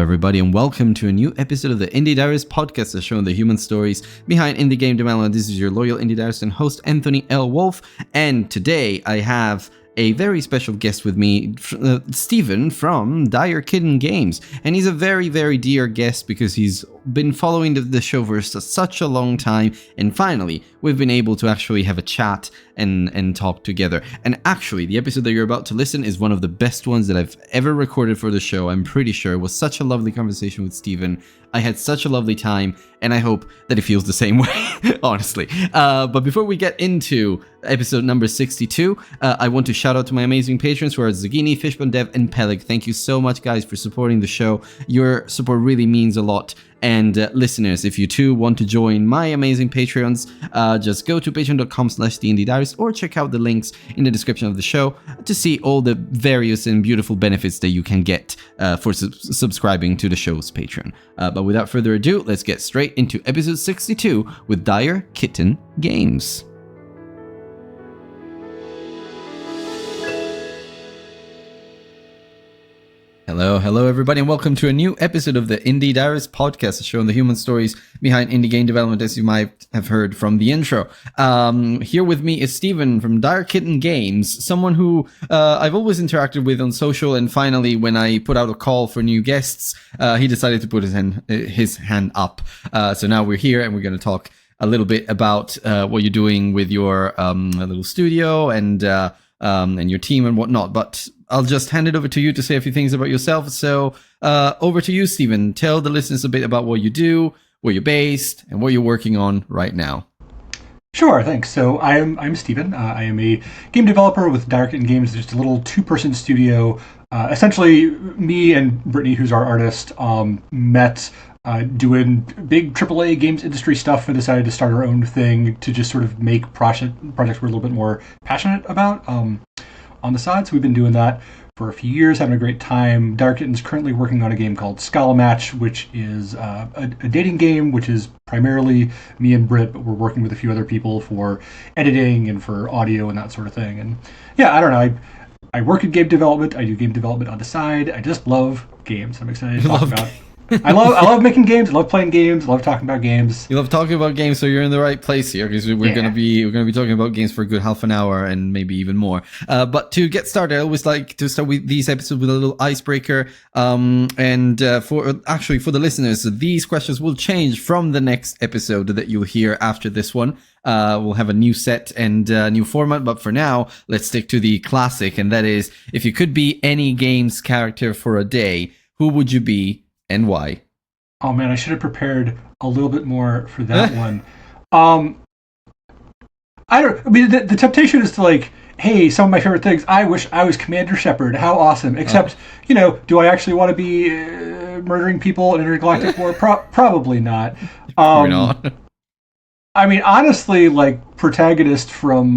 everybody, and welcome to a new episode of the Indie Diaries podcast, that's showing the human stories behind indie game development. This is your loyal Indie Diarist and host, Anthony L. Wolf, and today I have a very special guest with me, Steven from Dire Kitten Games. And he's a very, very dear guest because he's been following the show for such a long time. And finally, we've been able to actually have a chat and talk together. And actually, the episode that you're about to listen is one of the best ones that I've ever recorded for the show. I'm pretty sure it was such a lovely conversation with Steven. I had such a lovely time, and I hope that it feels the same way, honestly. But before we get into episode number 62, I want to shout out to my amazing patrons who are Zagini, Fishbone Dev, and Peleg. Thank you so much, guys, for supporting the show. Your support really means a lot. And listeners, if you too want to join my amazing Patreons, just go to patreon.com/theindiediaries or check out the links in the description of the show to see all the various and beautiful benefits that you can get for subscribing to the show's Patreon. But without further ado, let's get straight into episode 62 with Dire Kitten Games. Hello everybody, and welcome to a new episode of the Indie Diaries podcast, showing the human stories behind indie game development, as you might have heard from the intro. Here with me is Steven from Dire Kitten Games, someone who I've always interacted with on social, and finally, when I put out a call for new guests, he decided to put his hand up. So now we're here, and we're going to talk a little bit about what you're doing with your little studio and your team and whatnot, but I'll just hand it over to you to say a few things about yourself. So over to you, Steven. Tell the listeners a bit about what you do, where you're based, and what you're working on right now. Sure, thanks. So I'm Steven. I am a game developer with Dire Kitten Games, just a little two-person studio. Essentially, me and Brittany, who's our artist, met doing big AAA games industry stuff and decided to start our own thing to just sort of make projects we're a little bit more passionate about on the side. So we've been doing that for a few years, having a great time. Dire Kitten's currently working on a game called Scholomatch, which is a dating game, which is primarily me and Britt, but we're working with a few other people for editing and for audio and that sort of thing. And yeah, I don't know. I work in game development. I do game development on the side. I just love games. I'm excited to talk about. I love making games. I love playing games. I love talking about games. You love talking about games, so you're in the right place here, because we're gonna be talking about games for a good half an hour and maybe even more. But to get started, I always like to start with these episodes with a little icebreaker. For the listeners, these questions will change from the next episode that you'll hear after this one. We'll have a new set and new format, but for now, let's stick to the classic, and that is, if you could be any game's character for a day, who would you be? And why? Oh man, I should have prepared a little bit more for that one. The temptation is to like, hey, some of my favorite things. I wish I was Commander Shepard. How awesome! Except, do I actually want to be murdering people in intergalactic war? Probably not. Probably not. I mean, honestly, like protagonist from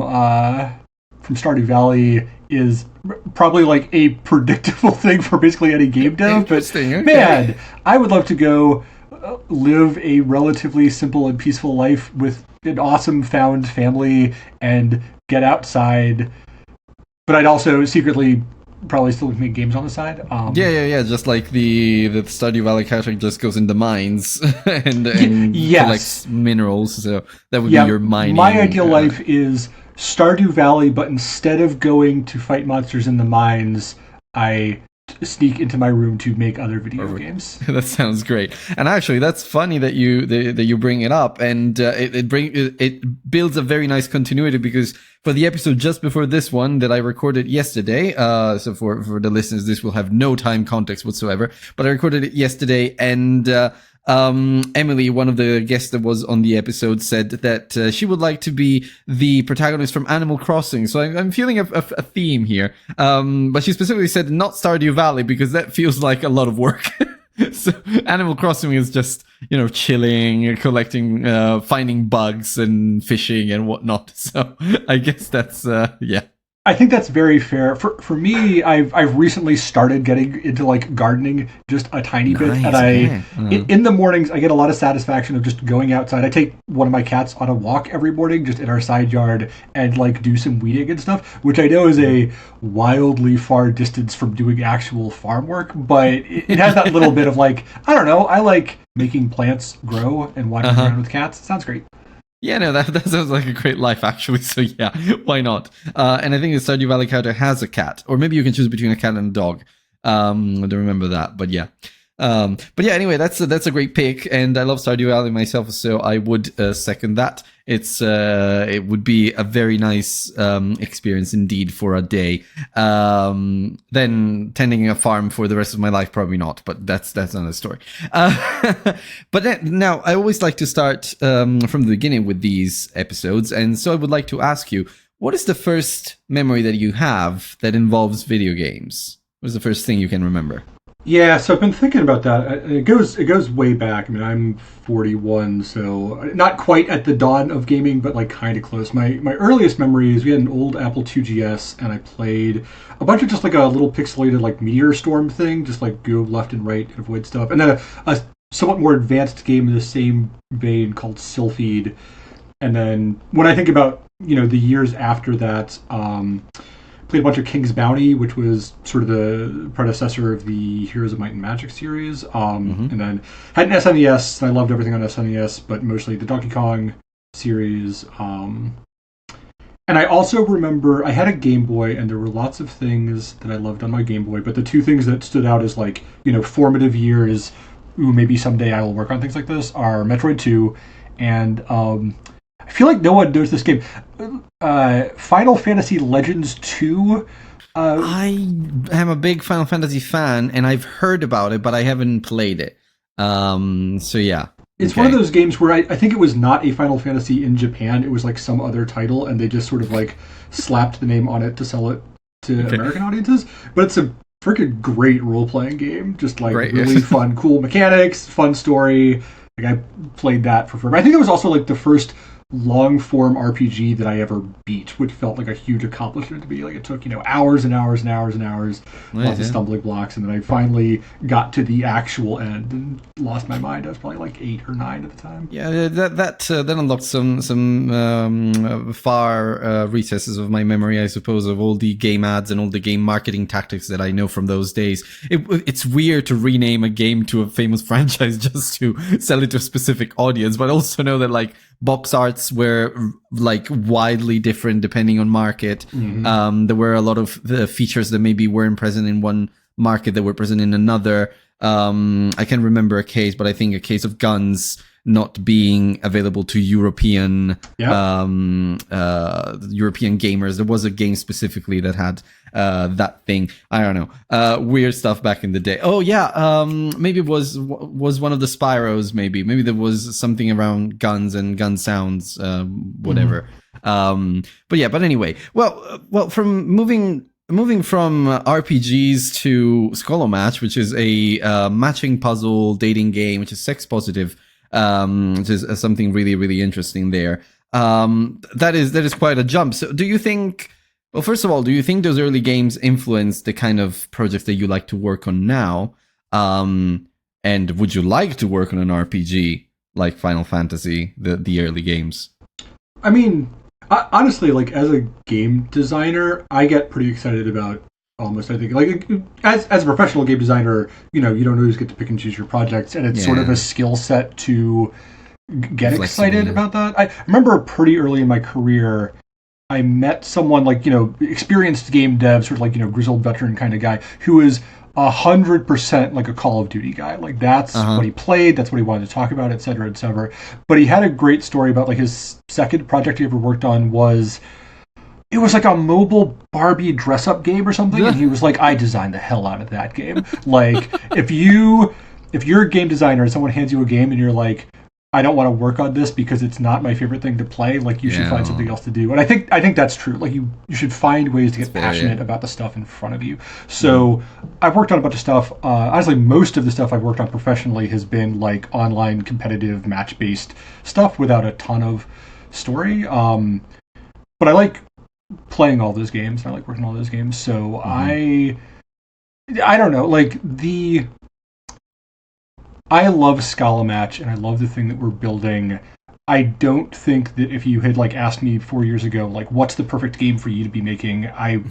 Stardew Valley is probably like a predictable thing for basically any game dev. But man, I would love to go live a relatively simple and peaceful life with an awesome found family and get outside. But I'd also secretly probably still make games on the side. Yeah. Just like the Stardew Valley character just goes in the mines and collects minerals. So that would be your mining. My ideal life is Stardew Valley, but instead of going to fight monsters in the mines, I sneak into my room to make other video games. That sounds great. And actually, that's funny that you bring it up, and it builds a very nice continuity, because for the episode just before this one that I recorded yesterday, so for the listeners, this will have no time context whatsoever, but I recorded it yesterday, and Emily, one of the guests that was on the episode, said that she would like to be the protagonist from Animal Crossing. So I'm feeling a theme here. But she specifically said not Stardew Valley, because that feels like a lot of work. So Animal Crossing is just, chilling, collecting, finding bugs and fishing and whatnot. So I guess that's, I think that's very fair. For me, I've recently started getting into like gardening just a tiny bit, and Nice. Okay. in the mornings I get a lot of satisfaction of just going outside. I take one of my cats on a walk every morning, just in our side yard, and like do some weeding and stuff, which I know is a wildly far distance from doing actual farm work, but it has that little bit of like, I don't know, I like making plants grow and Uh watching huh. around with cats. It sounds great. Yeah, no, that sounds like a great life, actually. So yeah, why not? And I think the Stardew Valley character has a cat, or maybe you can choose between a cat and a dog. I don't remember that, but yeah. But yeah, anyway, that's a great pick, and I love Stardew Valley myself, so I would second that. It would be a very nice experience indeed for a day. Then tending a farm for the rest of my life, probably not, but that's another story. But now I always like to start from the beginning with these episodes, and so I would like to ask you, what is the first memory that you have that involves video games? What is the first thing you can remember? Yeah, so I've been thinking about that. It goes way back. I mean, I'm 41, so not quite at the dawn of gaming, but like kind of close. My earliest memories, we had an old Apple IIgs, and I played a bunch of just like a little pixelated like meteor storm thing, just like go left and right and avoid stuff, and then a somewhat more advanced game in the same vein called Sylphid. And then when I think about the years after that, played a bunch of King's Bounty, which was sort of the predecessor of the Heroes of Might and Magic series. Mm-hmm. And then had an SNES, and I loved everything on SNES, but mostly the Donkey Kong series. And I also remember I had a Game Boy, and there were lots of things that I loved on my Game Boy, but the two things that stood out as like, formative years, ooh, maybe someday I will work on things like this, are Metroid 2 and I feel like no one knows this game. Final Fantasy Legends 2. I am a big Final Fantasy fan, and I've heard about it, but I haven't played it. So yeah, It's one of okay, those games where I think it was not a Final Fantasy in Japan. It was like some other title, and they just sort of like slapped the name on it to sell it to okay, American audiences. But it's a freaking great role playing game. Just like great. really fun, cool mechanics, fun story. Like I played that for forever. I think it was also like the first long form RPG that I ever beat, which felt like a huge accomplishment to me. Like it took, hours and hours and hours and hours, Nice, lots of yeah. stumbling blocks, and then I finally got to the actual end and lost my mind. I was probably like 8 or 9 at the time. Yeah, that unlocked some far recesses of my memory, I suppose, of all the game ads and all the game marketing tactics that I know from those days. It's weird to rename a game to a famous franchise just to sell it to a specific audience, but also know that like box arts were like widely different depending on market. There were a lot of features that maybe weren't present in one market that were present in another. I can remember a case, but I think a case of guns not being available to European Yep. European gamers. There was a game specifically that had that thing. I don't know, weird stuff back in the day. Oh yeah, maybe it was one of the Spyros. Maybe there was something around guns and gun sounds, whatever. But yeah, but anyway, well, from moving from RPGs to Scholomatch, which is a matching puzzle dating game, which is sex positive, which is something really, really interesting there. That is quite a jump. So do you think, well, first of all, do you think those early games influenced the kind of projects that you like to work on now? And would you like to work on an RPG like Final Fantasy, the early games? I mean, honestly, like as a game designer, I get pretty excited about almost. I think like as a professional game designer, you don't always get to pick and choose your projects, and it's sort of Yeah, a skill set to get flexible. excited Yeah. about that. I remember pretty early in my career, I met someone like experienced game dev, sort of like grizzled veteran kind of guy who was 100% like a Call of Duty guy. Like that's Uh what huh. he played, that's what he wanted to talk about, et cetera, et cetera. But he had a great story about like his second project he ever worked on was it was like a mobile Barbie dress up game or something, and he was like, I designed the hell out of that game. Like if you're a game designer and someone hands you a game and you're like, I don't want to work on this because it's not my favorite thing to play. Like you should find Yeah. something else to do. And I think that's true. Like you should find ways to That's get fair. Yeah. passionate about the stuff in front of you. So I've worked on a bunch of stuff. Honestly, most of the stuff I've worked on professionally has been like online competitive match based stuff without a ton of story. But I like playing all those games. And I like working on all those games. So Mm-hmm. I don't know, like I love Scholomatch and I love the thing that we're building. I don't think that if you had like asked me 4 years ago, like what's the perfect game for you to be making, I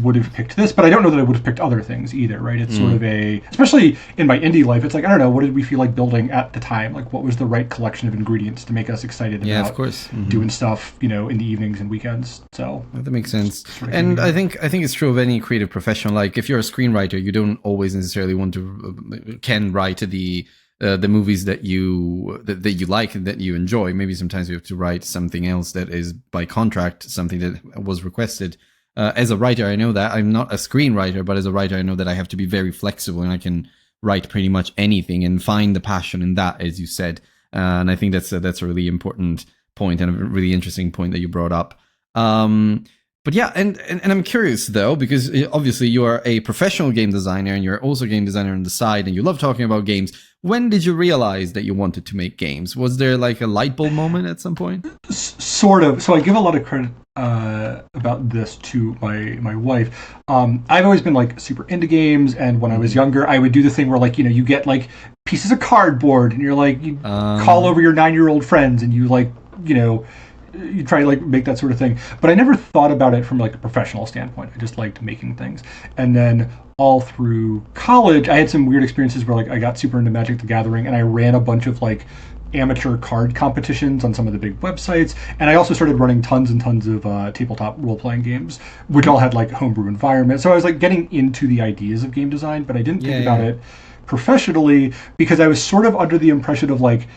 would have picked this. But I don't know that I would have picked other things either, right? It's sort of especially in my indie life, it's like I don't know, what did we feel like building at the time? Like what was the right collection of ingredients to make us excited Yeah, of about course. Mm-hmm. doing stuff, in the evenings and weekends. So That makes sense. sort of came And I together. think I think it's true of any creative profession. Like if you're a screenwriter, you don't always necessarily want to can write the movies that you like and that you enjoy. Maybe sometimes you have to write something else that is by contract, something that was requested. As a writer, I know that I'm not a screenwriter, but as a writer, I know that I have to be very flexible and I can write pretty much anything and find the passion in that, as you said. And I think that's a really important point and a really interesting point that you brought up. But yeah, and I'm curious though, because obviously you are a professional game designer and you're also a game designer on the side and you love talking about games. When did you realize that you wanted to make games? Was there like a light bulb moment at some point? Sort of. So I give a lot of credit about this to my wife. I've always been like super into games, and when I was Mm-hmm. younger, I would do the thing where like you get like pieces of cardboard, and you're like you call over your 9-year-old friends, and you like you try to like make that sort of thing. But I never thought about it from like a professional standpoint. I just liked making things, and then all through college, I had some weird experiences where like I got super into Magic the Gathering, and I ran a bunch of like amateur card competitions on some of the big websites, and I also started running tons and tons of tabletop role-playing games, which all had like homebrew environments. So I was like getting into the ideas of game design, but I didn't think Yeah, about yeah. it professionally because I was sort of under the impression of like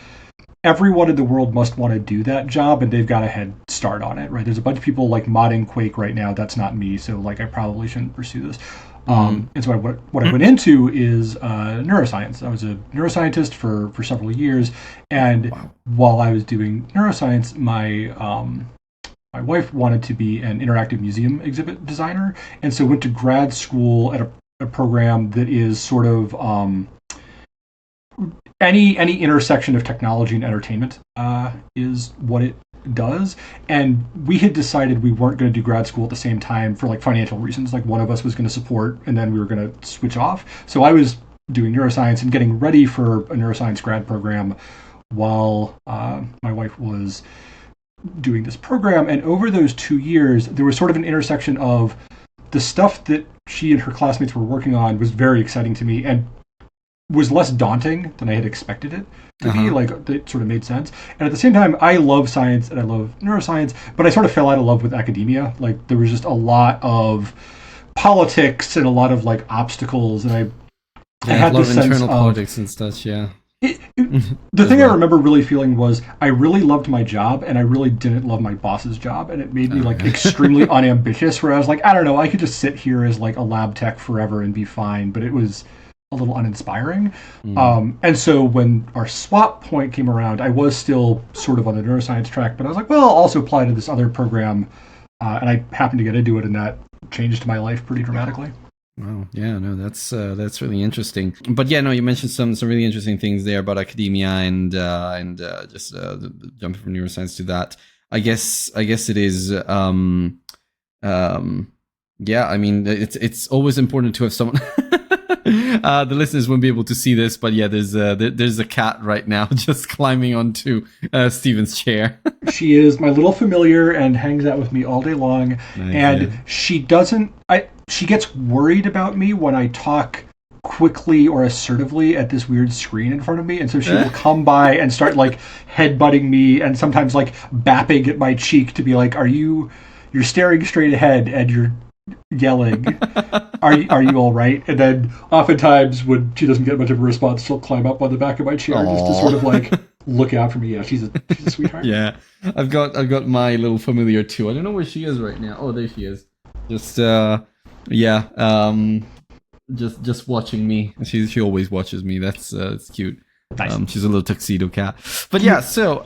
everyone in the world must want to do that job and they've got a head start on it, right? There's a bunch of people like modding Quake right now. That's not me, so like I probably shouldn't pursue this. Mm. And so what I went into is neuroscience. I was a neuroscientist for several years, and Wow. while I was doing neuroscience, my wife wanted to be an interactive museum exhibit designer, and so went to grad school at a program that is sort of any intersection of technology and entertainment is what it does. And we had decided we weren't going to do grad school at the same time for like financial reasons. Like one of us was going to support, and then we were going to switch off. So I was doing neuroscience and getting ready for a neuroscience grad program while my wife was doing this program. And over those 2 years, there was sort of an intersection of the stuff that she and her classmates were working on was very exciting to me, and was less daunting than I had expected it to be. Uh-huh. Like it sort of made sense. And at the same time, I love science and I love neuroscience, but I sort of fell out of love with academia. Like there was just a lot of politics and a lot of like obstacles, and I Yeah, a had lot of this sense internal of politics and such, yeah. the As thing I well. remember really feeling was I really loved my job and I really didn't love my boss's job, and it made me Oh, like yeah. extremely unambitious. Where I was like, I don't know, I could just sit here as like a lab tech forever and be fine, but it was a little uninspiring. Mm. And so when our swap point came around, I was still sort of on the neuroscience track, but I was like, well, I'll also apply to this other program, and I happened to get into it, and that changed my life pretty dramatically. Wow. Yeah, no, that's really interesting. But yeah, no, you mentioned some really interesting things there about academia and just jumping from neuroscience to that. I guess it is um yeah, I mean it's always important to have someone the listeners won't be able to see this, but yeah, there's a cat right now just climbing onto Steven's chair. She is my little familiar and hangs out with me all day long. Nice, And yeah. she doesn't. She gets worried about me when I talk quickly or assertively at this weird screen in front of me, and so she will come by and start like headbutting me, and sometimes like bapping at my cheek to be like, "Are you? You're staring straight ahead, and you're yelling. Are you all right?" And then oftentimes when she doesn't get much of a response, she'll climb up on the back of my chair just to sort of like Aww. look out for me. Yeah, she's a sweetheart. Yeah, I've got my little familiar too. I don't know where she is right now. Oh, there she is. Just yeah, just watching me. She always watches me. That's it's cute. Nice. She's a little tuxedo cat. But yeah, so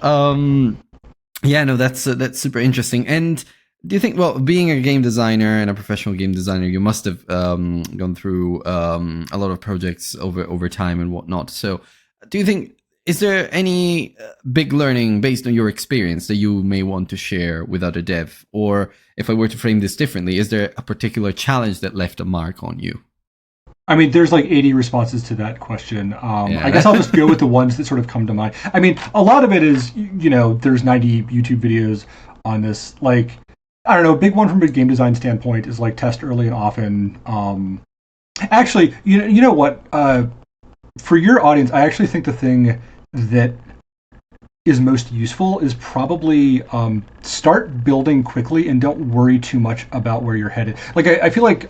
yeah, no, that's super interesting. And do you think, well, being a game designer and a professional game designer, you must have gone through a lot of projects over time and whatnot. So, do you think Is there any big learning based on your experience that you may want to share with other dev? Or if I were to frame this differently, is there a particular challenge that left a mark on you? I mean, there's like 80 responses to that question. I Yeah. guess I'll just go with the ones that sort of come to mind. I mean, a lot of it is, there's 90 YouTube videos on this. Like, I don't know, a big one from a game design standpoint is like test early and often. Actually, you know what? For your audience, I actually think the thing that is most useful is probably start building quickly and don't worry too much about where you're headed. Like, I feel like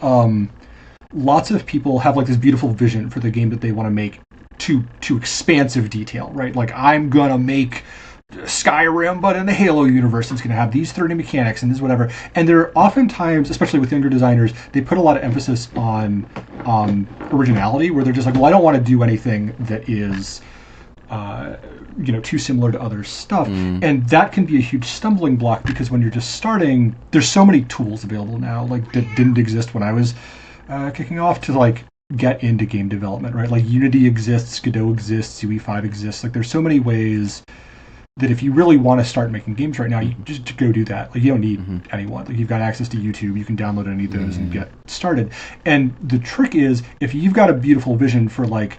lots of people have like this beautiful vision for the game that they want to make to expansive detail, right? Like, I'm gonna make Skyrim, but in the Halo universe, it's going to have these 30 mechanics and this whatever. And there are oftentimes, especially with younger designers, they put a lot of emphasis on originality, where they're just like, well, I don't want to do anything that is too similar to other stuff. And that can be a huge stumbling block, because when you're just starting, there's so many tools available now, like, that didn't exist when I was kicking off, to like get into game development, right? Like, Unity exists, Godot exists, UE5 exists. Like, there's so many ways that if you really want to start making games right now, you just go do that. Like, you don't need anyone. Like, you've got access to YouTube, you can download any of those and get started. And the trick is, if you've got a beautiful vision for like,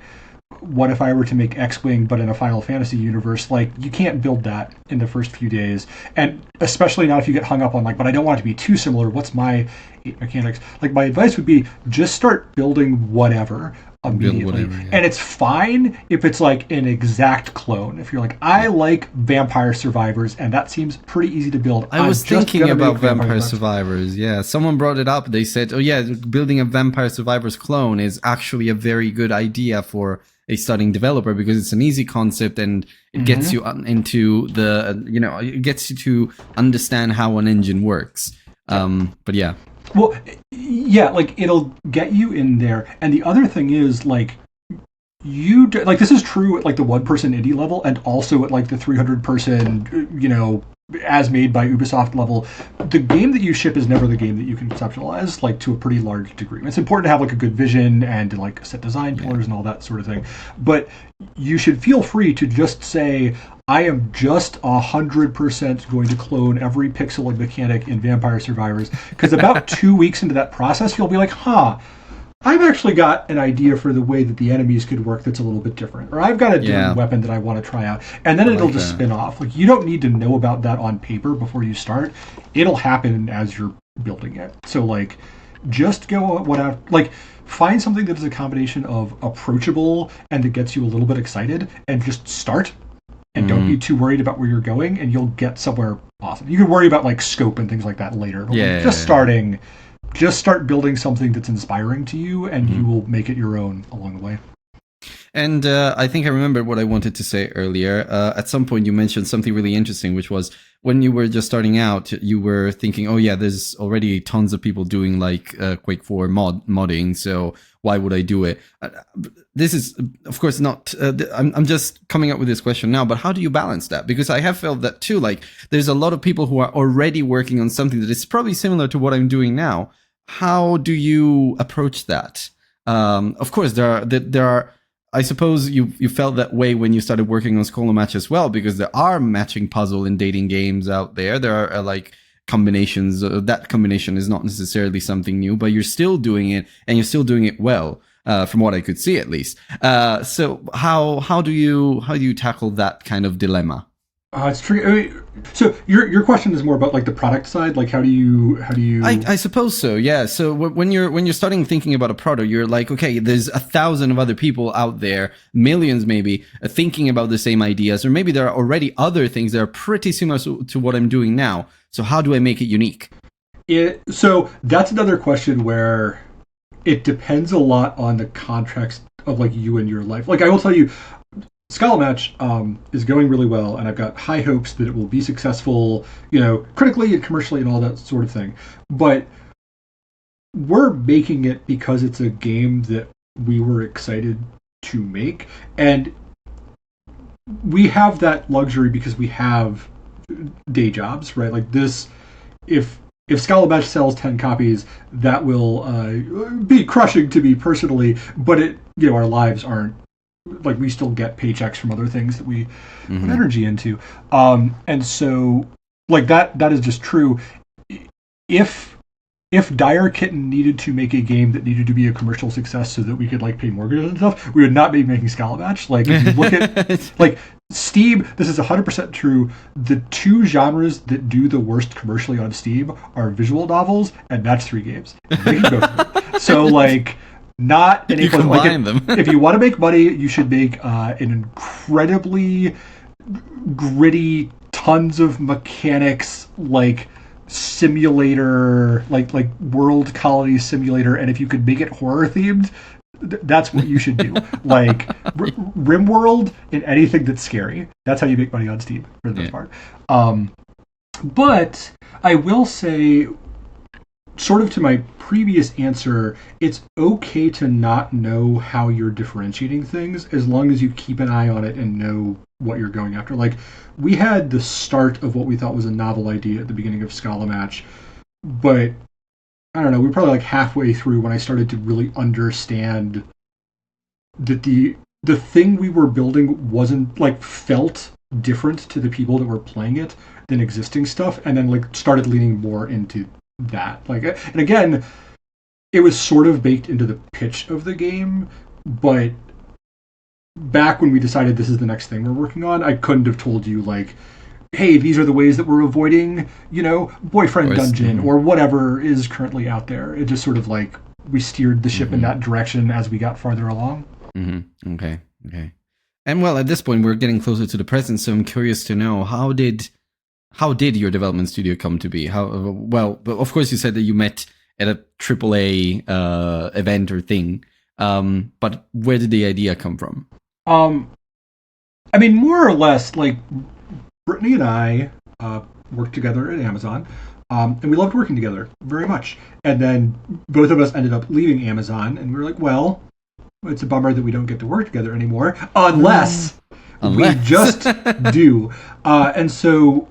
what if I were to make X-Wing but in a Final Fantasy universe, like, you can't build that in the first few days. And especially not if you get hung up on like, but I don't want it to be too similar, what's my mechanics? Like, my advice would be just start building whatever immediately. Whatever, yeah. And it's fine if it's like an exact clone. If you're like, I like Vampire Survivors, and that seems pretty easy to build. I was thinking about Vampire Survivors. Yeah, someone brought it up. They said, oh yeah, building a Vampire Survivors clone is actually a very good idea for a starting developer, because it's an easy concept and it gets you into the, it gets you to understand how an engine works. But yeah. Well, yeah, like, it'll get you in there. And the other thing is, like, like, this is true at like the 1-person indie level, and also at like the 300-person, as made by Ubisoft level. The game that you ship is never the game that you can conceptualize, like, to a pretty large degree. It's important to have like a good vision and to like set design pillars and all that sort of thing. But you should feel free to just say, I am just 100% going to clone every pixel and mechanic in Vampire Survivors, because about 2 weeks into that process, you'll be like, I've actually got an idea for the way that the enemies could work that's a little bit different. Or I've got a different weapon that I want to try out. And then it'll just spin off. Like, you don't need to know about that on paper before you start. It'll happen as you're building it. So, like, just go whatever. Like, find something that is a combination of approachable and that gets you a little bit excited, and just start. And don't be too worried about where you're going, and you'll get somewhere awesome. You can worry about like scope and things like that later. But starting, just start building something that's inspiring to you, and you will make it your own along the way. And I think I remember what I wanted to say earlier. At some point, you mentioned something really interesting, which was when you were just starting out, you were thinking, oh yeah, there's already tons of people doing like Quake 4 modding, so why would I do it? This is, of course, not... I'm just coming up with this question now, but how do you balance that? Because I have felt that too, like, there's a lot of people who are already working on something that is probably similar to what I'm doing now. How do you approach that? Of course, there are I suppose you felt that way when you started working on Scholomatch as well, because there are matching puzzle and dating games out there. There are like combinations. That combination is not necessarily something new, but you're still doing it, and you're still doing it well, from what I could see at least. So how do you tackle that kind of dilemma? It's true. I mean, so your question is more about like the product side, like how do you? I suppose so. Yeah. So when you're starting thinking about a product, you're like, okay, there's 1,000 of other people out there, millions maybe, thinking about the same ideas, or maybe there are already other things that are pretty similar to what I'm doing now. So how do I make it unique? So that's another question where it depends a lot on the context of like you and your life. Like, I will tell you, Scholomatch is going really well, and I've got high hopes that it will be successful, critically and commercially and all that sort of thing. But we're making it because it's a game that we were excited to make, and we have that luxury because we have day jobs, right? Like this, if Scholomatch sells 10 copies, that will be crushing to me personally, but our lives aren't like we still get paychecks from other things that we put Mm-hmm. energy into. And so like that is just true. If Dire Kitten needed to make a game that needed to be a commercial success so that we could like pay mortgages and stuff, we would not be making Scholomatch. Like if you look at like Steam, this is 100% true. The two genres that do the worst commercially on Steam are visual novels and match 3 games. They can go so like not an You combine like them. if you want to make money, you should make an incredibly gritty, tons of mechanics, like simulator, like world colony simulator, and if you could make it horror themed, that's what you should do. Like RimWorld and anything that's scary. That's how you make money on Steam for the most part. But I will say, sort of to my previous answer, it's okay to not know how you're differentiating things as long as you keep an eye on it and know what you're going after. Like, we had the start of what we thought was a novel idea at the beginning of Scholomatch, but I don't know, we were probably like halfway through when I started to really understand that the thing we were building wasn't like felt different to the people that were playing it than existing stuff, and then like started leaning more into that. Like, and again, it was sort of baked into the pitch of the game, but back when we decided this is the next thing we're working on, I couldn't have told you like, hey, these are the ways that we're avoiding, boyfriend dungeon or whatever is currently out there. It just sort of like we steered the ship in that direction as we got farther along. Mm-hmm. Okay. And well, at this point, we're getting closer to the present, so I'm curious to know how did your development studio come to be? Well, of course, you said that you met at a AAA event or thing, but where did the idea come from? I mean, more or less, like Brittany and I worked together at Amazon, and we loved working together very much. And then both of us ended up leaving Amazon, and we were like, well, it's a bummer that we don't get to work together anymore, unless we just do. And so,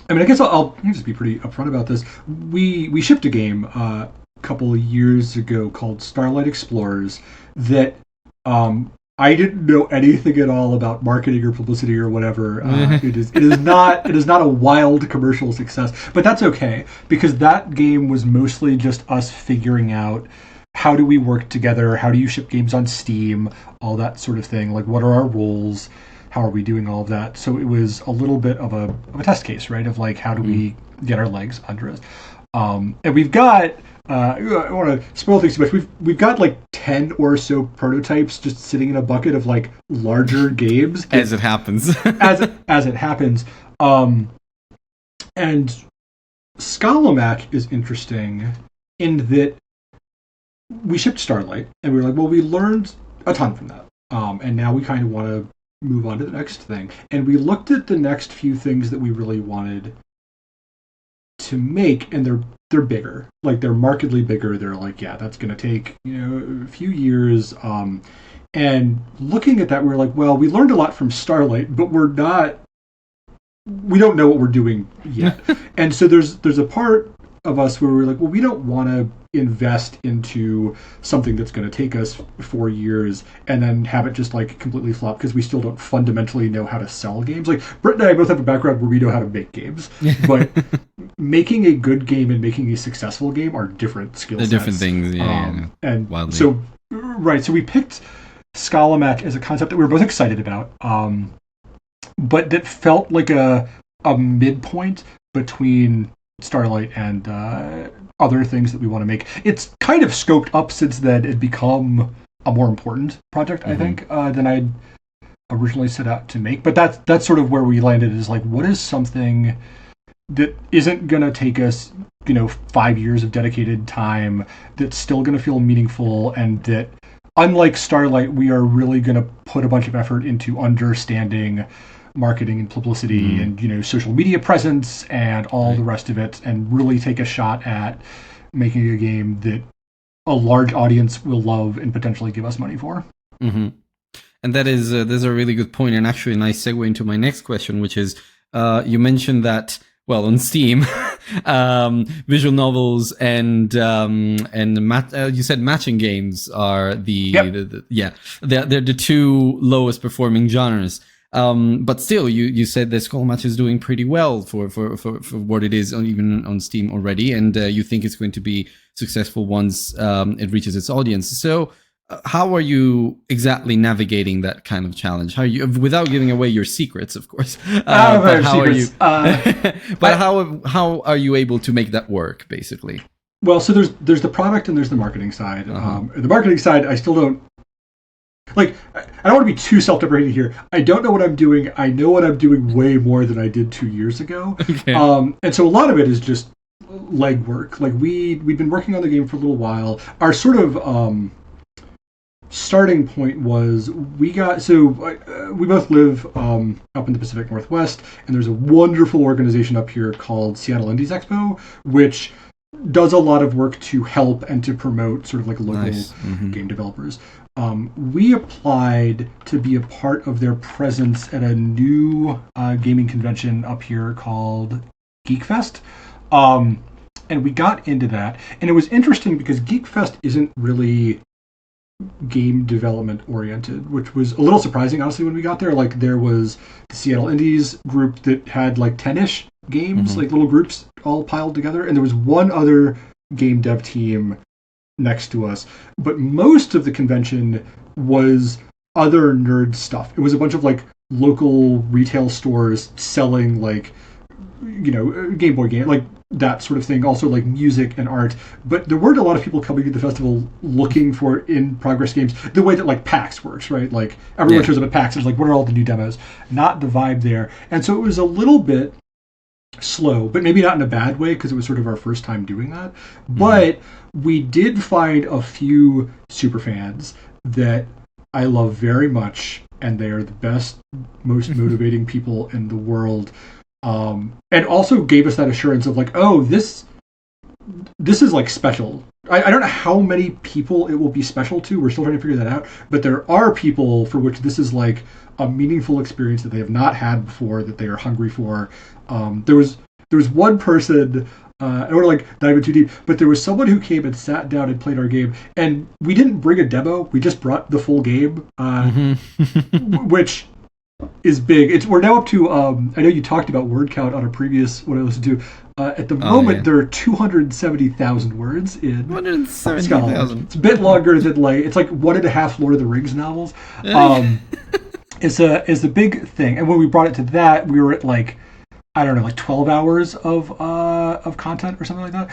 I mean, I guess I'll just be pretty upfront about this. We shipped a game a couple of years ago called Starlight Explorers that I didn't know anything at all about marketing or publicity or whatever. It is not a wild commercial success, but that's okay because that game was mostly just us figuring out how do we work together, how do you ship games on Steam, all that sort of thing. Like, what are our roles? How are we doing all of that? So it was a little bit of a test case, right? Of like, how do we get our legs under us? And we've got. I don't want to spoil things too much. We've got like 10 or so prototypes just sitting in a bucket of like larger games. As it happens. as it happens. And Scholomatch is interesting in that we shipped Starlight and we were like, well, we learned a ton from that. And now we kind of want to move on to the next thing. And we looked at the next few things that we really wanted to make, and they're bigger. Like, they're markedly bigger. They're like, yeah, that's going to take a few years. And looking at that, we're like, well, we learned a lot from Starlight, but we don't know what we're doing yet. And so there's a part of us where we're like, well, we don't want to invest into something that's going to take us 4 years and then have it just like completely flop because we still don't fundamentally know how to sell games. Like, Britt and I both have a background where we know how to make games, but making a good game and making a successful game are different skill sets. They're different things, And wildly. so we picked Scholomatch as a concept that we were both excited about, but that felt like a midpoint between Starlight and other things that we want to make. It's kind of scoped up since then and become a more important project, I think, than I'd originally set out to make. But that's sort of where we landed, is like, what is something that isn't going to take us 5 years of dedicated time, that's still going to feel meaningful, and that, unlike Starlight, we are really going to put a bunch of effort into understanding marketing and publicity and social media presence and all the rest of it, and really take a shot at making a game that a large audience will love and potentially give us money for. And that is a really good point, and actually a nice segue into my next question, which is you mentioned that, well, on Steam, visual novels and you said matching games are Yep. they're the two lowest performing genres. But still, you said that Scholomatch is doing pretty well for what it is, even on Steam already, and you think it's going to be successful once it reaches its audience. So, how are you exactly navigating that kind of challenge? How are you, without giving away your secrets, of course? But how are you? But how are you able to make that work, basically? Well, so there's the product and there's the marketing side. The marketing side, I still don't like. I don't want to be too self-deprecating here. I don't know what I'm doing. I know what I'm doing way more than I did 2 years ago. Okay. And so a lot of it is just legwork. Like we've been working on the game for a little while. Our sort of starting point was we both live up in the Pacific Northwest, and there's a wonderful organization up here called Seattle Indies Expo, which does a lot of work to help and to promote sort of like local game developers. We applied to be a part of their presence at a new gaming convention up here called GeekFest. And we got into that, and it was interesting because GeekFest isn't really game development oriented, which was a little surprising, honestly, when we got there. Like, there was the Seattle Indies group that had like 10-ish games, like little groups all piled together, and there was one other game dev team next to us. But most of the convention was other nerd stuff. It was a bunch of like local retail stores selling like, Game Boy game, like that sort of thing. Also like music and art. But there weren't a lot of people coming to the festival looking for in-progress games the way that like PAX works, right? Like everyone shows up at PAX and is like, what are all the new demos? Not the vibe there. And so it was a little bit slow, but maybe not in a bad way, because it was sort of our first time doing that. But we did find a few super fans that I love very much, and they are the best, most motivating people in the world. And also gave us that assurance of like, oh, this is like special. I don't know how many people it will be special to. We're still trying to figure that out. But there are people for which this is like a meaningful experience that they have not had before, that they are hungry for. There was one person, I don't want to like dive in too deep, but there was someone who came and sat down and played our game, and we didn't bring a demo. We just brought the full game, which is big. We're now up to, I know you talked about word count on a previous one I listened to. At the moment, there are 270,000 words in. 270,000. It's a bit longer than like, it's like 1.5 Lord of the Rings novels. It's a big thing. And when we brought it to that, we were at like, I don't know, like 12 hours of content or something like that.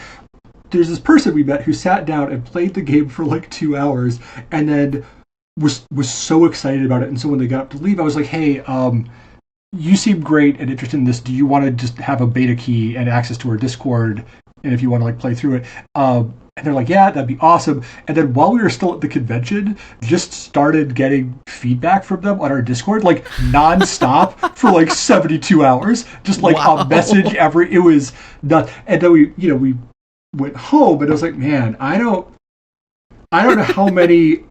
There's this person we met who sat down and played the game for like 2 hours, and then was so excited about it. And so when they got up to leave, I was like, hey, you seem great and interested in this. Do you want to just have a beta key and access to our Discord? And if you want to like play through it, and they're like, yeah, that'd be awesome. And then while we were still at the convention, just started getting feedback from them on our Discord, like nonstop for like 72 hours, just like a message it was nuts. And then we went home, and I was like, man, I don't know how many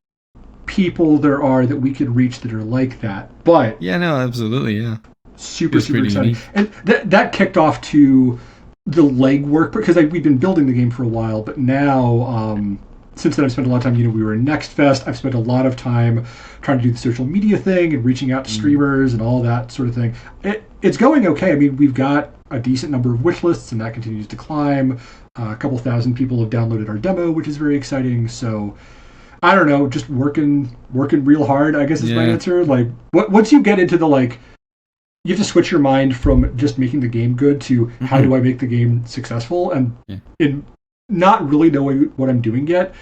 people there are that we could reach that are like that. But yeah, no, absolutely, yeah, super exciting. Unique. And that kicked off to the legwork, because we've been building the game for a while, but now since then I've spent a lot of time, we were in Next Fest. I've spent a lot of time trying to do the social media thing and reaching out to streamers and all that sort of thing. It's going okay. I mean, we've got a decent number of wish lists, and that continues to climb. A couple thousand people have downloaded our demo, which is very exciting. So I don't know, just working real hard, I guess is my answer. Like, once you get into the, like, you have to switch your mind from just making the game good to how do I make the game successful, and in not really knowing what I'm doing yet,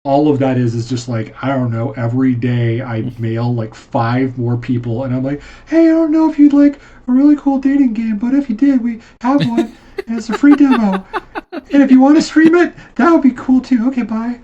all of that is just like, I don't know, every day I mail like 5 more people, and I'm like, hey, I don't know if you'd like a really cool dating game, but if you did, we have one, and it's a free demo, and if you want to stream it, that would be cool too. Okay, bye.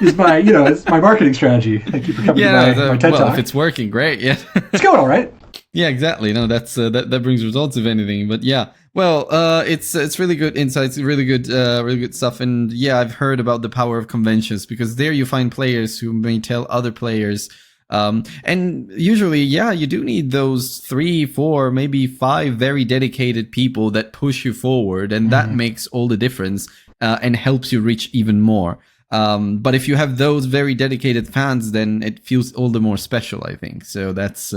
Is my it's my marketing strategy. Thank you for coming to my TED Talk. If it's working, great. Yeah, it's going all right. Yeah, exactly. No, that's that brings results, if anything. But yeah, well, it's really good insights, really good stuff. And yeah, I've heard about the power of conventions, because there you find players who may tell other players And usually, yeah, you do need those 3, 4, maybe 5 very dedicated people that push you forward, and that makes all the difference and helps you reach even more. But if you have those very dedicated fans, then it feels all the more special, I think. So that's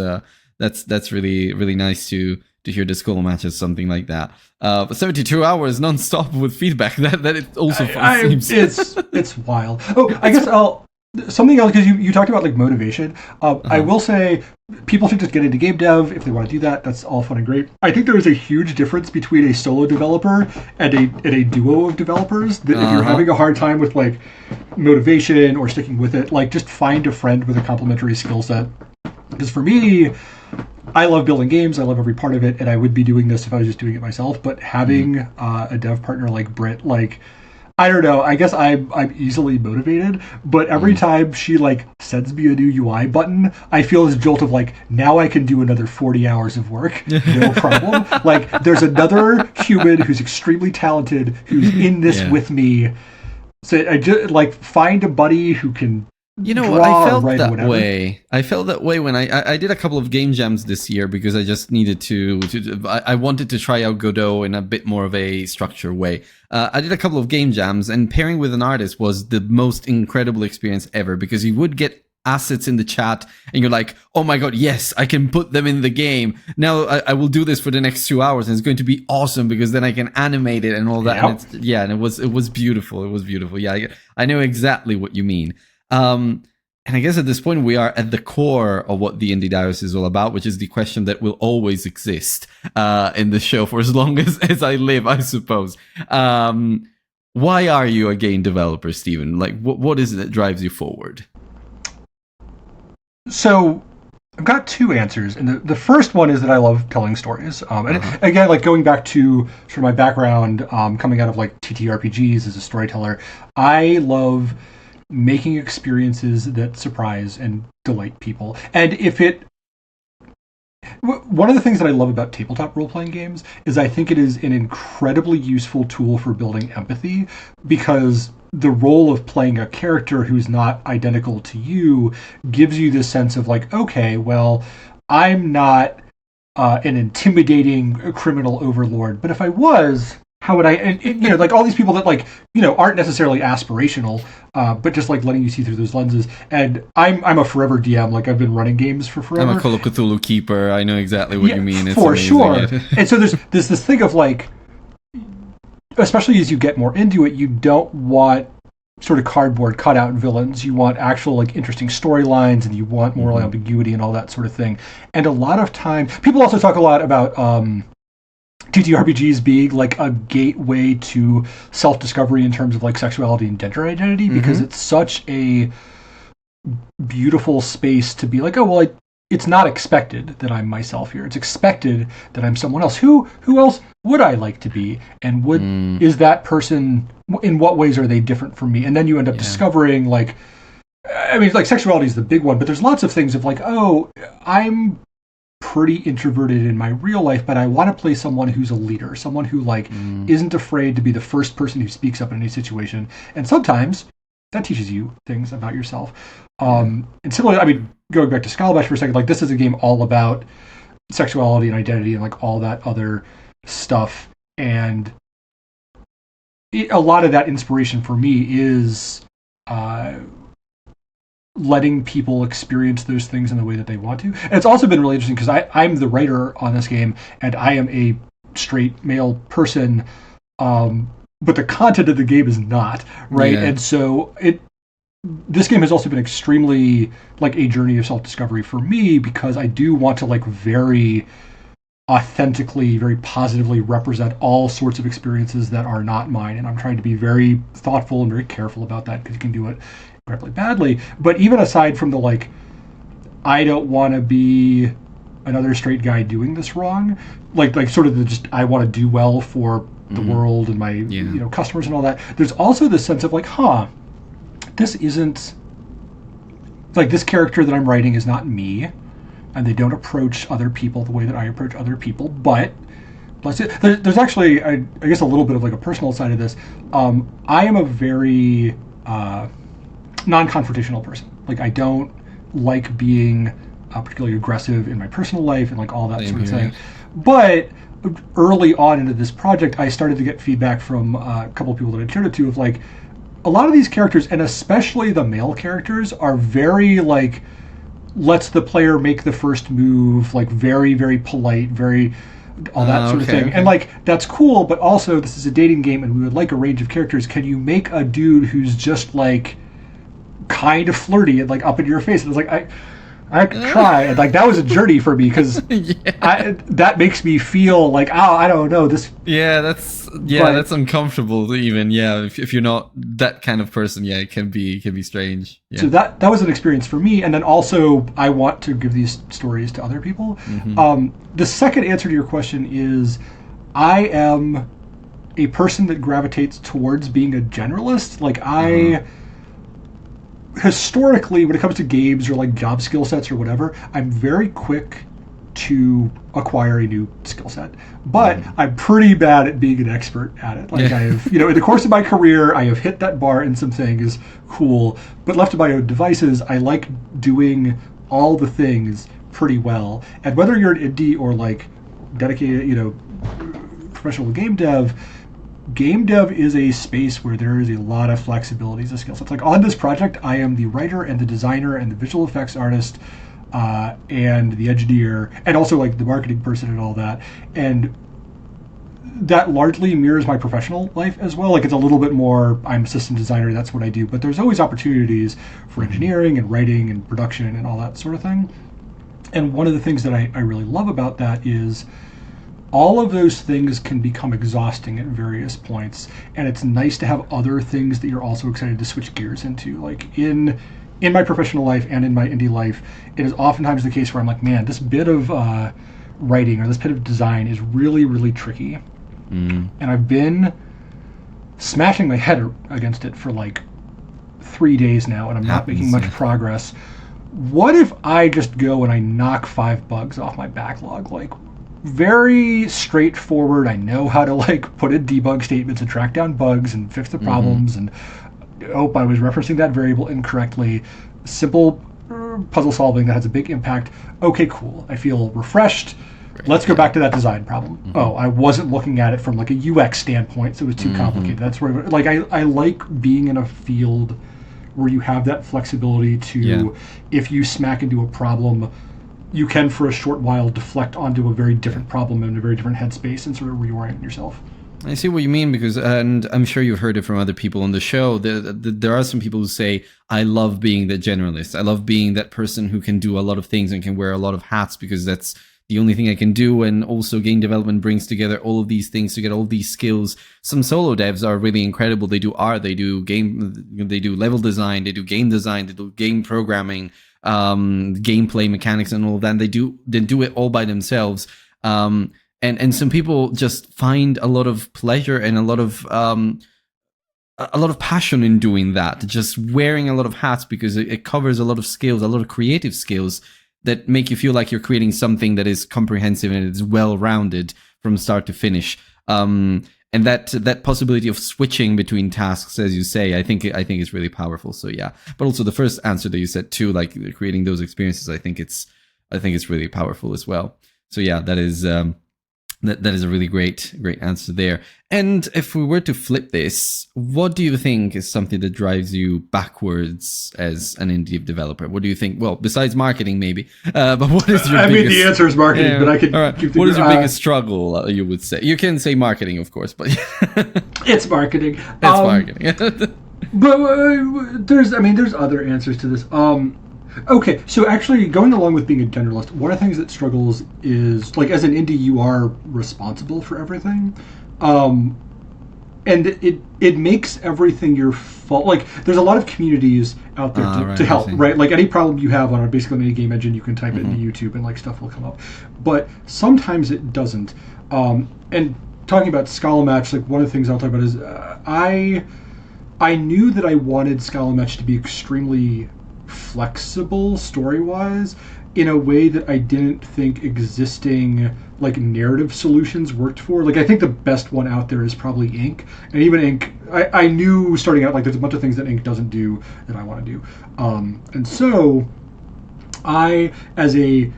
really really nice to hear the Scholomatch as something like that. But 72 hours non-stop with feedback, that it also seems... It's wild. Oh, I guess something else, because you talked about like motivation. I will say people should just get into game dev if they want to do that. That's all fun and great. I think there is a huge difference between a solo developer and a duo of developers. That if you're having a hard time with like motivation or sticking with it, like just find a friend with a complementary skill set. Because for me, I love building games. I love every part of it, and I would be doing this if I was just doing it myself. But having a dev partner like Britt, like, I don't know. I guess I'm easily motivated, but every time she like sends me a new UI button, I feel this jolt of like, now I can do another 40 hours of work, no problem. Like, there's another human who's extremely talented who's in this with me. So I just like find a buddy who can. You know what? I felt that way. I felt that way when I did a couple of game jams this year because I just needed to I wanted to try out Godot in a bit more of a structured way. I did a couple of game jams, and pairing with an artist was the most incredible experience ever, because you would get assets in the chat and you're like, oh my god, yes, I can put them in the game. Now I will do this for the next 2 hours, and it's going to be awesome because then I can animate it and all that. Yep. And it was beautiful. It was beautiful. Yeah, I know exactly what you mean. And I guess at this point we are at the core of what the Indie Diaries is all about, which is the question that will always exist in the show for as long as I live, I suppose. Why are you a game developer, Stephen? Like, what is it that drives you forward? So I've got two answers, and the first one is that I love telling stories. And again, like going back to sort of my background, coming out of like TTRPGs as a storyteller, I love making experiences that surprise and delight people. And one of the things that I love about tabletop role-playing games is I think it is an incredibly useful tool for building empathy, because the role of playing a character who's not identical to you gives you this sense of like, okay, well, I'm not an intimidating criminal overlord, but if I was, how would I, and like all these people that like, aren't necessarily aspirational, but just like letting you see through those lenses. And I'm a forever DM. Like, I've been running games for forever. I'm a Call of Cthulhu keeper. I know exactly what you mean. It's for amazing. Sure. And so there's this thing of like, especially as you get more into it, you don't want sort of cardboard cutout villains. You want actual like interesting storylines, and you want moral ambiguity and all that sort of thing. And a lot of time, people also talk a lot about TTRPGs being like a gateway to self-discovery in terms of like sexuality and gender identity, because it's such a beautiful space to be like, oh, well, it's not expected that I'm myself here. It's expected that I'm someone else. Who else would I like to be? And is that person, in what ways are they different from me? And then you end up discovering like, I mean, like sexuality is the big one, but there's lots of things of like, oh, I'm pretty introverted in my real life, but I want to play someone who's a leader, someone who like isn't afraid to be the first person who speaks up in any situation. And sometimes that teaches you things about yourself. And similarly, I mean, going back to Scholomatch for a second, like this is a game all about sexuality and identity and like all that other stuff. And a lot of that inspiration for me is letting people experience those things in the way that they want to. And it's also been really interesting because I'm the writer on this game, and I am a straight male person, but the content of the game is not, right? And so this game has also been extremely like a journey of self-discovery for me, because I do want to like very authentically, very positively represent all sorts of experiences that are not mine. And I'm trying to be very thoughtful and very careful about that, because you can do it incredibly badly. But even aside from the like, I don't want to be another straight guy doing this wrong, like sort of the just I want to do well for the world and my customers and all that. There's also this sense of like, this isn't like, this character that I'm writing is not me, and they don't approach other people the way that I approach other people. But there's actually, I guess, a little bit of like a personal side of this. I am a very non-confrontational person. Like, I don't like being particularly aggressive in my personal life and like all that sort of here, thing. yeah. But early on into this project, I started to get feedback from a couple of people that I shared it to of like, a lot of these characters, and especially the male characters, are very like, lets the player make the first move, like very, very polite, very all that sort of thing. Okay. And like, that's cool, but also this is a dating game and we would like a range of characters. Can you make a dude who's just like kind of flirty and like up in your face? And it's like, I could try, and like that was a journey for me because that makes me feel like, oh, I don't know this. That's uncomfortable even. Yeah, if you're not that kind of person, yeah, it can be strange. Yeah. So that was an experience for me, and then also I want to give these stories to other people. The second answer to your question is, I am a person that gravitates towards being a generalist. Like historically, when it comes to games or like job skill sets or whatever, I'm very quick to acquire a new skill set, but I'm pretty bad at being an expert at it. Like I have, in the course of my career, I have hit that bar in some things, cool, but left to my own devices, I like doing all the things pretty well. And whether you're an indie or like dedicated, professional game dev is a space where there is a lot of flexibilities of skill sets. Like on this project, I am the writer and the designer and the visual effects artist and the engineer and also like the marketing person and all that. And that largely mirrors my professional life as well. Like it's a little bit more, I'm a system designer, that's what I do. But there's always opportunities for engineering and writing and production and all that sort of thing. And one of the things that I really love about that is all of those things can become exhausting at various points, and it's nice to have other things that you're also excited to switch gears into. Like in my professional life and in my indie life, it is oftentimes the case where I'm like, man, this bit of writing or this bit of design is really, really tricky. And I've been smashing my head against it for like 3 days now, and I'm not making much progress. What if I just go and I knock 5 bugs off my backlog? Like, very straightforward. I know how to like put in debug statements and track down bugs and fix the problems. And I was referencing that variable incorrectly. Simple puzzle solving that has a big impact. Okay, cool. I feel refreshed. Let's go back to that design problem. Oh, I wasn't looking at it from like a UX standpoint, so it was too complicated. That's where like I like being in a field where you have that flexibility to, if you smack into a problem, you can, for a short while, deflect onto a very different problem in a very different headspace and sort of reorient yourself. I see what you mean, because, and I'm sure you've heard it from other people on the show, there are some people who say, I love being the generalist. I love being that person who can do a lot of things and can wear a lot of hats because that's the only thing I can do. And also game development brings together all of these things to get all these skills. Some solo devs are really incredible. They do art, they do level design, they do game design, they do game programming, gameplay mechanics and all of that. And they do it all by themselves. And some people just find a lot of pleasure and a lot of passion in doing that, just wearing a lot of hats, because it covers a lot of skills, a lot of creative skills that make you feel like you're creating something that is comprehensive and it's well-rounded from start to finish. And that possibility of switching between tasks, as you say, I think is really powerful. So yeah, but also the first answer that you said too, like creating those experiences, I think it's really powerful as well. So yeah, that is that is a really great answer there. And if we were to flip this, what do you think is something that drives you backwards as an indie developer? What do you think? Well, besides marketing, maybe. But what is your? The answer is marketing, but I could. Right. What is your biggest struggle? You would say you can say marketing, of course, but it's marketing. It's marketing. But there's other answers to this. Okay, so actually going along with being a generalist, one of the things that struggles is, like, as an indie, you are responsible for everything. And it makes everything your fault. Like, there's a lot of communities out there to help, right? Like, any problem you have on basically any game engine, you can type it into YouTube and, like, stuff will come up. But sometimes it doesn't. And talking about Scholomatch, like, one of the things I'll talk about is I knew that I wanted Scholomatch to be extremely flexible story-wise in a way that I didn't think existing like narrative solutions worked for. Like, I think the best one out there is probably Ink, and even Ink, I knew starting out, like, there's a bunch of things that Ink doesn't do that I want to do, and so As a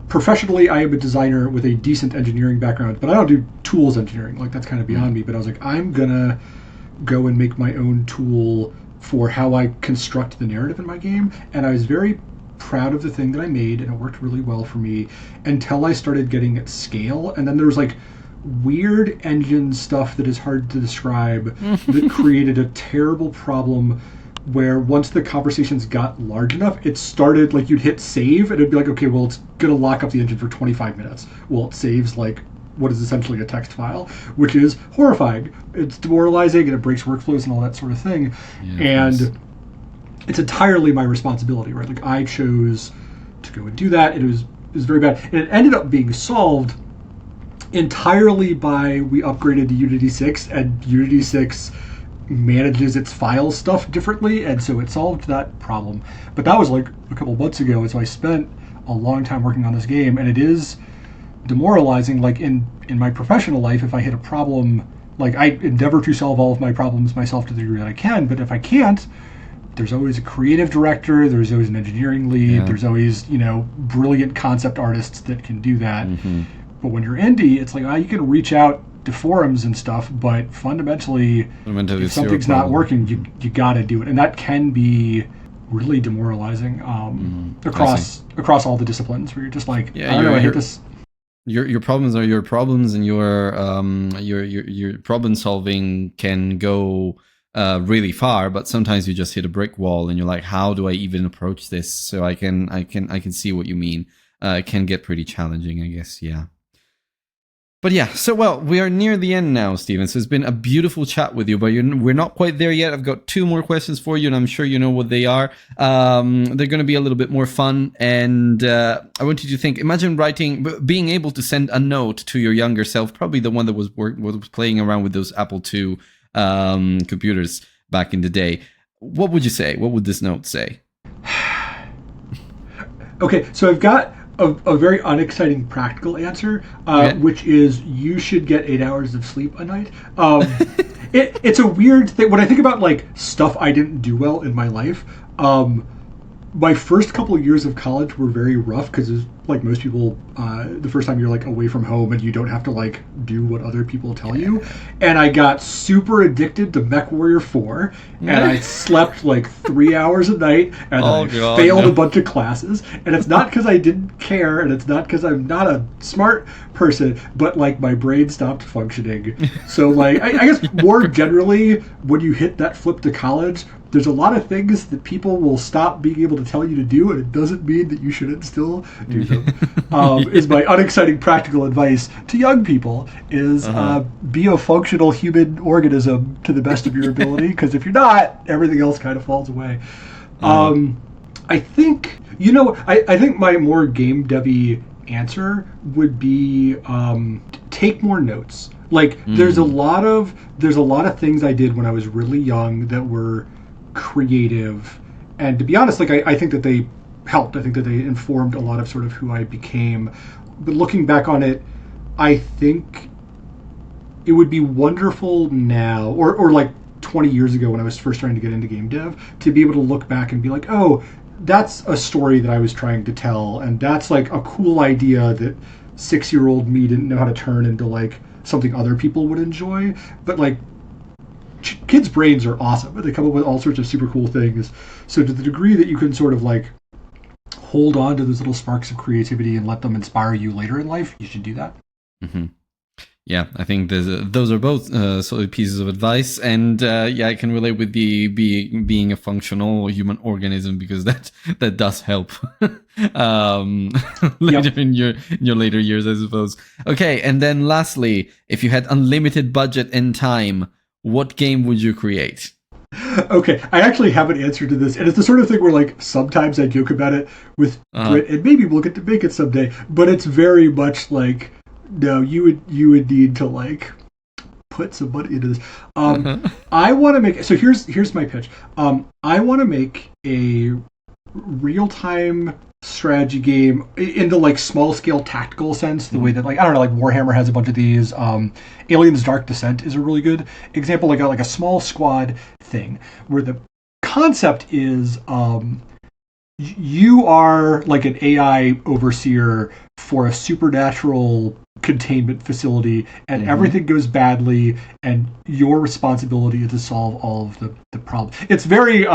professionally, I am a designer with a decent engineering background, but I don't do tools engineering. Like, that's kind of beyond me. But I was like, I'm gonna go and make my own tool for how I construct the narrative in my game. And I was very proud of the thing that I made, and it worked really well for me until I started getting at scale. And then there was like weird engine stuff that is hard to describe that created a terrible problem where once the conversations got large enough, it started like you'd hit save and it'd be like, okay, well, it's going to lock up the engine for 25 minutes. Well, it saves like what is essentially a text file, which is horrifying. It's demoralizing and it breaks workflows and all that sort of thing. Yeah, and it's entirely my responsibility, right? Like, I chose to go and do that, and it was very bad. And it ended up being solved entirely by we upgraded to Unity 6, and Unity 6 manages its file stuff differently, and so it solved that problem. But that was like a couple months ago, and so I spent a long time working on this game, and it is demoralizing. Like, in my professional life, if I hit a problem, like, I endeavor to solve all of my problems myself to the degree that I can, but if I can't, there's always a creative director, there's always an engineering lead, there's always, brilliant concept artists that can do that. But when you're indie, it's like, you can reach out to forums and stuff, but fundamentally if something's not working, you got to do it, and that can be really demoralizing across all the disciplines, where you're just like, I don't know, I hate this. Your problems are your problems, and your problem solving can go really far, but sometimes you just hit a brick wall, and you're like, how do I even approach this? So I can see what you mean. It can get pretty challenging, I guess. Yeah. But yeah, so well, we are near the end now, Steven. So it's been a beautiful chat with you, but we're not quite there yet. I've got 2 more questions for you, and I'm sure you know what they are. They're going to be a little bit more fun, and I want you to think. Imagine being able to send a note to your younger self, probably the one that was playing around with those Apple II computers back in the day. What would you say? What would this note say? Okay, so I've got a very unexciting practical answer, which is you should get 8 hours of sleep a night. It's a weird thing. When I think about like stuff I didn't do well in my life, my first couple of years of college were very rough because, like most people, the first time you're like away from home and you don't have to like do what other people tell you. And I got super addicted to MechWarrior 4, and I slept like 3 hours a night, and I failed a bunch of classes. And it's not because I didn't care, and it's not because I'm not a smart person, but like my brain stopped functioning. So like, I guess more generally, when you hit that flip to college, there's a lot of things that people will stop being able to tell you to do, and it doesn't mean that you shouldn't still do them. Is my unexciting practical advice to young people is be a functional human organism to the best of your ability, because if you're not, everything else kind of falls away. I think, I think my more game devy answer would be take more notes. Like, there's a lot of things I did when I was really young that were creative, and to be honest, like I think that they helped. I think that they informed a lot of sort of who I became. But looking back on it, I think it would be wonderful now, or like 20 years ago when I was first trying to get into game dev, to be able to look back and be like, oh, that's a story that I was trying to tell, and that's like a cool idea that 6-year-old me didn't know how to turn into like something other people would enjoy. But like, kids' brains are awesome, but they come up with all sorts of super cool things. So to the degree that you can sort of like hold on to those little sparks of creativity and let them inspire you later in life, you should do that. Yeah, I think those are both solid pieces of advice, and I can relate with the being a functional human organism, because that does help later in your later years, I suppose. Okay, and then lastly, if you had unlimited budget and time, what game would you create? Okay, I actually have an answer to this, and it's the sort of thing where, like, sometimes I joke about it with Brit, and maybe we'll get to make it someday, but it's very much like, no, you would need to, like, put some money into this. I want to make, so here's my pitch. I want to make a real-time strategy game in the like small scale tactical sense, the way that, like, I don't know, like Warhammer has a bunch of these. Aliens Dark Descent is a really good example, like a small squad thing where the concept is you are like an AI overseer for a supernatural containment facility, and everything goes badly, and your responsibility is to solve all of the problems. It's very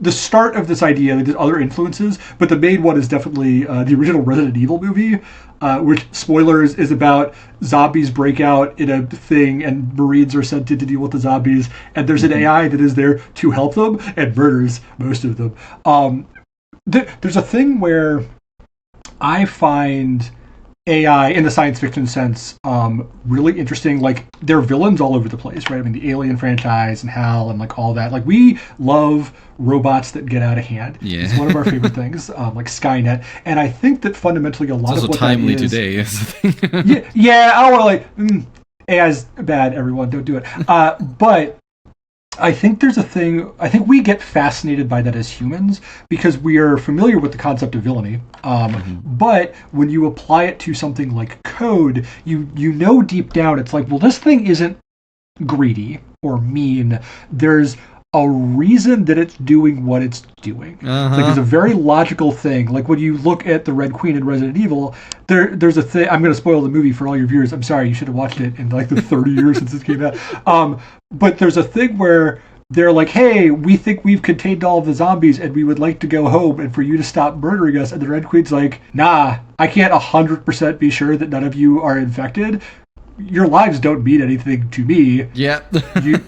the start of this idea. There's other influences, but the main one is definitely the original Resident Evil movie, which, spoilers, is about zombies break out in a thing and Marines are sent in to deal with the zombies, and there's an AI that is there to help them and murders most of them. There's a thing where I find AI in the science fiction sense really interesting. Like, they're villains all over the place, right? I mean, the Alien franchise and HAL and like all that. Like, we love robots that get out of hand. Yeah. It's one of our favorite things, like Skynet. And I think that fundamentally a lot It's of also what timely that is, today. Is the thing. yeah, I don't want to like AI's bad. Everyone, don't do it. But I think there's a thing. I think we get fascinated by that as humans because we are familiar with the concept of villainy. But when you apply it to something like code, you know deep down it's like, well, this thing isn't greedy or mean. There's a reason that it's doing what it's doing. Like, it's a very logical thing. Like, when you look at the Red Queen in Resident Evil, there's a thing. I'm going to spoil the movie for all your viewers. I'm sorry, you should have watched it in like the 30 years since it came out. But there's a thing where they're like, hey, we think we've contained all of the zombies and we would like to go home and for you to stop murdering us. And the Red Queen's like, nah, I can't 100% be sure that none of you are infected. Your lives don't mean anything to me. Yeah.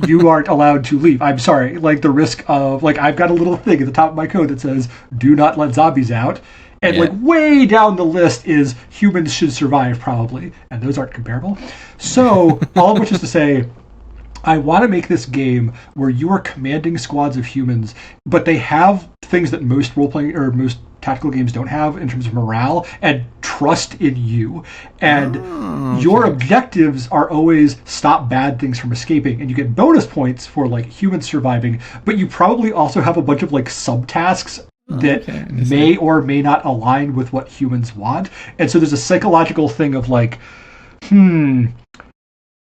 you aren't allowed to leave. I'm sorry. Like, the risk of, like, I've got a little thing at the top of my code that says, do not let zombies out. And like way down the list is humans should survive probably. And those aren't comparable. So all of which is to say, I want to make this game where you are commanding squads of humans, but they have things that most role-playing or most tactical games don't have in terms of morale and trust in you. And your objectives are always stop bad things from escaping. And you get bonus points for like humans surviving, but you probably also have a bunch of like subtasks that may or may not align with what humans want. And so there's a psychological thing of like,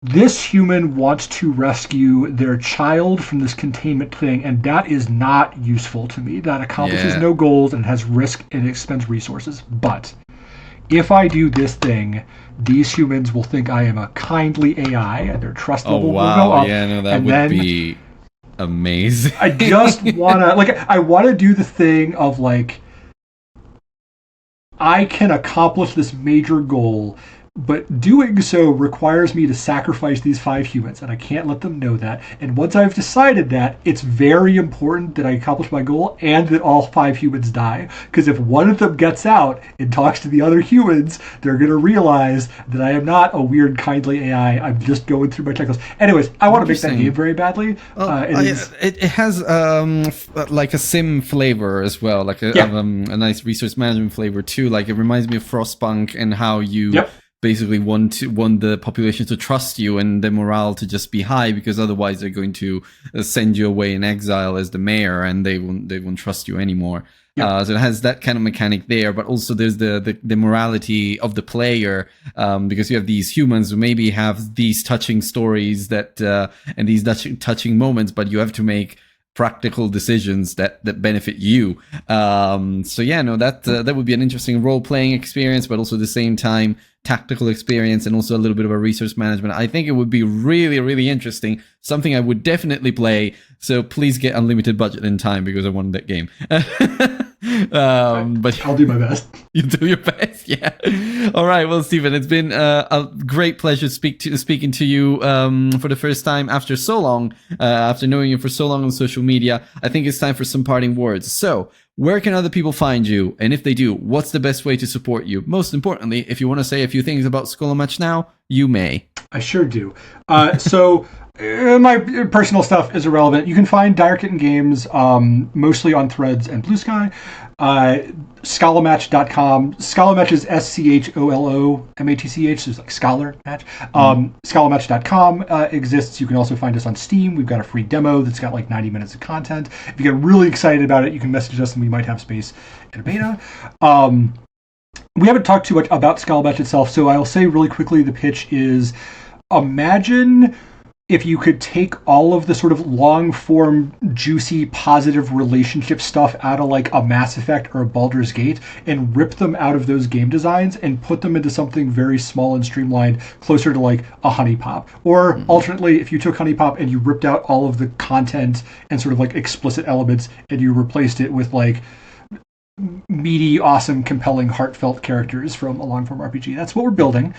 this human wants to rescue their child from this containment thing, and that is not useful to me. That accomplishes no goals and has risk and expends resources. But if I do this thing, these humans will think I am a kindly AI, and their trust level will go up. Yeah, no, that would be amazing. I just wanna I wanna do the thing of like, I can accomplish this major goal, but doing so requires me to sacrifice these 5 humans, and I can't let them know that. And once I've decided that, it's very important that I accomplish my goal and that all 5 humans die. Because if one of them gets out and talks to the other humans, they're going to realize that I am not a weird, kindly AI. I'm just going through my checklist. Anyways, I want to make that game very badly. It has like a sim flavor as well, like a nice resource management flavor too. Like, it reminds me of Frostpunk and how you basically want the population to trust you and the morale to just be high, because otherwise they're going to send you away in exile as the mayor, and they won't trust you anymore. So it has that kind of mechanic there, but also there's the morality of the player, because you have these humans who maybe have these touching stories that and these touching moments, but you have to make practical decisions that benefit you. So yeah, no, that would be an interesting role-playing experience, but also at the same time tactical experience, and also a little bit of a resource management. I think it would be really, really interesting. Something I would definitely play. So please get unlimited budget and time, because I want that game. But I'll do my best. You do your best, yeah. All right, well, Stephen, it's been a great pleasure speaking to you for the first time after so long, after knowing you for so long on social media. I think it's time for some parting words. So, where can other people find you? And if they do, what's the best way to support you? Most importantly, if you want to say a few things about Scholomatch now, you may. I sure do. My personal stuff is irrelevant. You can find Dire Kitten Games mostly on Threads and Blue Sky. Scholomatch.com. Scholomatch is SCHOLOMATCH, so it's like scholar match. Scholomatch.com exists. You can also find us on Steam. We've got a free demo that's got like 90 minutes of content. If you get really excited about it, you can message us and we might have space in a beta. We haven't talked too much about Scholomatch itself, so I'll say really quickly the pitch is, imagine if you could take all of the sort of long form, juicy, positive relationship stuff out of like a Mass Effect or a Baldur's Gate and rip them out of those game designs and put them into something very small and streamlined, closer to like a Honey Pop. Or alternately, if you took Honey Pop and you ripped out all of the content and sort of like explicit elements and you replaced it with like meaty, awesome, compelling, heartfelt characters from a long form RPG. That's what we're building.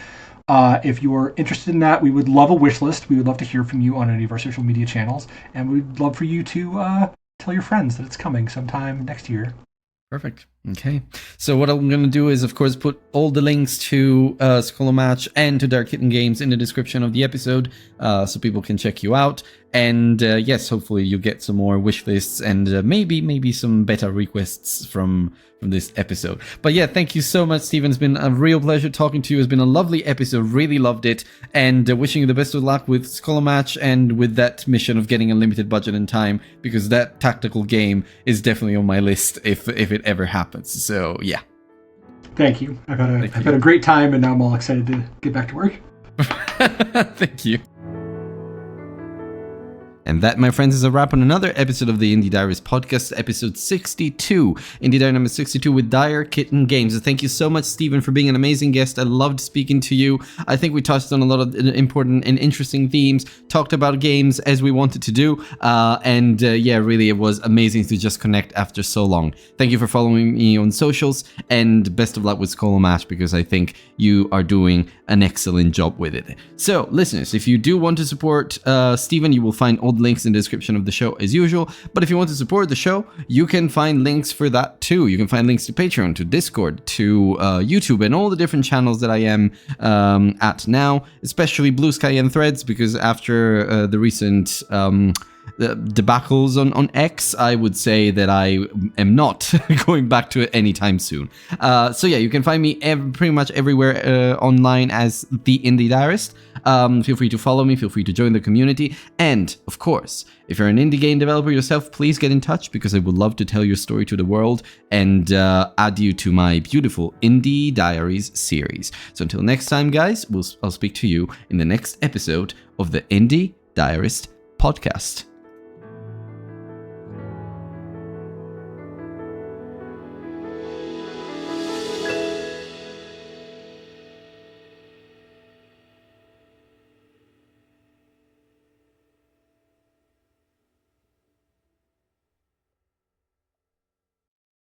If you're interested in that, we would love a wish list. We would love to hear from you on any of our social media channels, and we'd love for you to tell your friends that it's coming sometime next year. Perfect. Okay. So what I'm going to do is, of course, put all the links to Scholomatch and to Dire Kitten Games in the description of the episode, so people can check you out. And yes, hopefully you get some more wish lists and maybe some beta requests from this episode. But yeah, thank you so much, Steven. It's been a real pleasure talking to you. It's been a lovely episode. Really loved it. And wishing you the best of luck with Scholomatch and with that mission of getting unlimited budget and time, because that tactical game is definitely on my list if it ever happens. So yeah. Thank you. I've had a great time, and now I'm all excited to get back to work. Thank you. And that, my friends, is a wrap on another episode of the Indie Diaries podcast, episode 62. Indie Diary number 62 with Dire Kitten Games. Thank you so much, Stephen, for being an amazing guest. I loved speaking to you. I think we touched on a lot of important and interesting themes, talked about games as we wanted to do. Yeah, really, it was amazing to just connect after so long. Thank you for following me on socials, and best of luck with Scholomatch, because I think you are doing an excellent job with it. So, listeners, if you do want to support Stephen, you will find all the links in the description of the show as usual. But if you want to support the show, you can find links for that too. You can find links to Patreon, to Discord, to YouTube, and all the different channels that I am at now, especially Blue Sky and Threads, because after the recent the debacles on X, I would say that I am not going back to it anytime soon. So yeah, you can find me pretty much everywhere online as The Indie Diarist. Feel free to follow me, feel free to join the community, and of course, if you're an indie game developer yourself, please get in touch, because I would love to tell your story to the world and add you to my beautiful Indie Diaries series. So until next time, guys, I'll speak to you in the next episode of the Indie Diarist podcast.